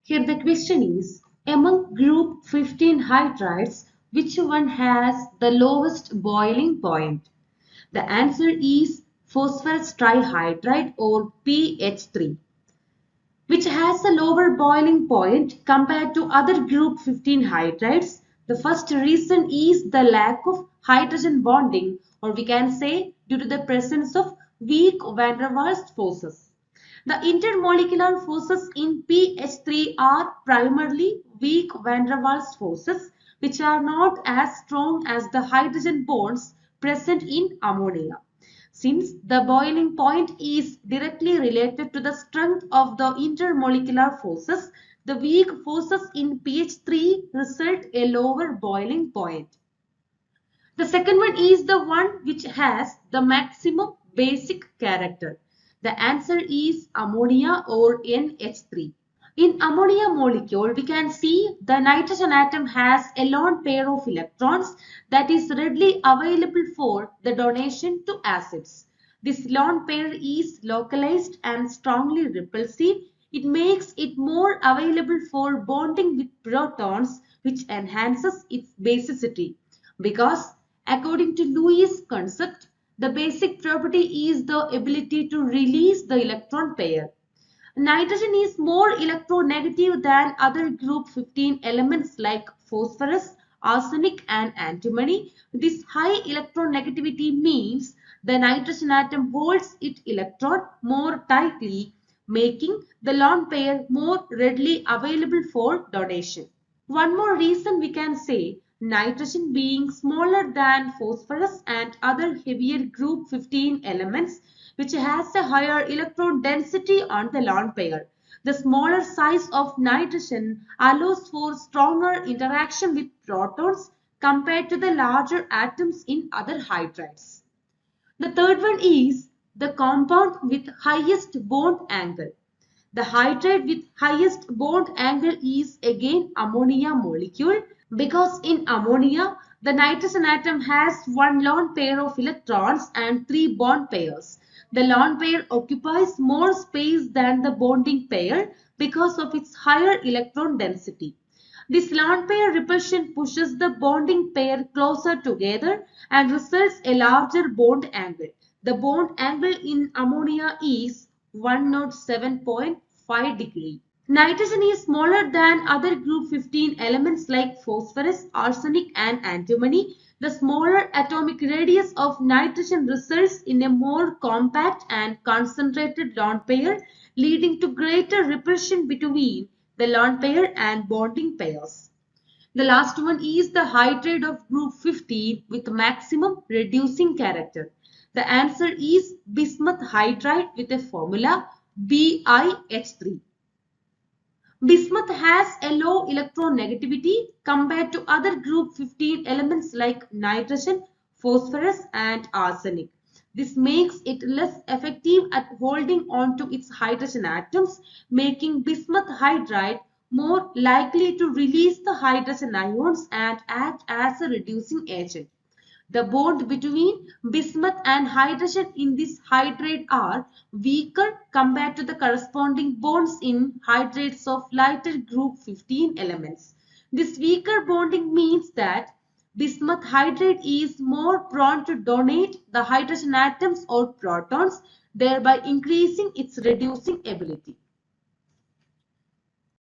Here the question is, among group 15 hydrides, which one has the lowest boiling point? The answer is phosphorus trihydride or PH3, which has a lower boiling point compared to other group 15 hydrides. The first reason is the lack of hydrogen bonding, or we can say due to the presence of weak van der Waals forces. The intermolecular forces in PH3 are primarily weak van der Waals forces, which are not as strong as the hydrogen bonds present in ammonia. Since the boiling point is directly related to the strength of the intermolecular forces, the weak forces in pH3 result a lower boiling point. The second one is the one which has the maximum basic character. The answer is ammonia or NH3. In ammonia molecule, we can see the nitrogen atom has a lone pair of electrons that is readily available for the donation to acids. This lone pair is localized and strongly repulsive. It makes it more available for bonding with protons, which enhances its basicity. Because according to Lewis' concept, the basic property is the ability to release the electron pair. Nitrogen is more electronegative than other group 15 elements like phosphorus, arsenic and antimony. This high electronegativity means the nitrogen atom holds its electron more tightly, making the lone pair more readily available for donation. One more reason we can say, nitrogen being smaller than phosphorus and other heavier group 15 elements, which has a higher electron density on the lone pair. The smaller size of nitrogen allows for stronger interaction with protons compared to the larger atoms in other hydrides. The third one is the compound with highest bond angle. The hydride with highest bond angle is again ammonia molecule, because in ammonia the nitrogen atom has one lone pair of electrons and three bond pairs. The lone pair occupies more space than the bonding pair because of its higher electron density. This lone pair repulsion pushes the bonding pair closer together and results a larger bond angle. The bond angle in ammonia is 107.5 degree. Nitrogen is smaller than other group 15 elements like phosphorus, arsenic and antimony. The smaller atomic radius of nitrogen results in a more compact and concentrated lone pair, leading to greater repulsion between the lone pair and bonding pairs. The last one is the hydride of group 15 with maximum reducing character. The answer is bismuth hydride with a formula BiH3. Bismuth has a low electronegativity compared to other group 15 elements like nitrogen, phosphorus and arsenic. This makes it less effective at holding on to its hydrogen atoms, making bismuth hydride more likely to release the hydrogen ions and act as a reducing agent. The bond between bismuth and hydrogen in this hydride are weaker compared to the corresponding bonds in hydrates of lighter group 15 elements. This weaker bonding means that bismuth hydride is more prone to donate the hydrogen atoms or protons, thereby increasing its reducing ability.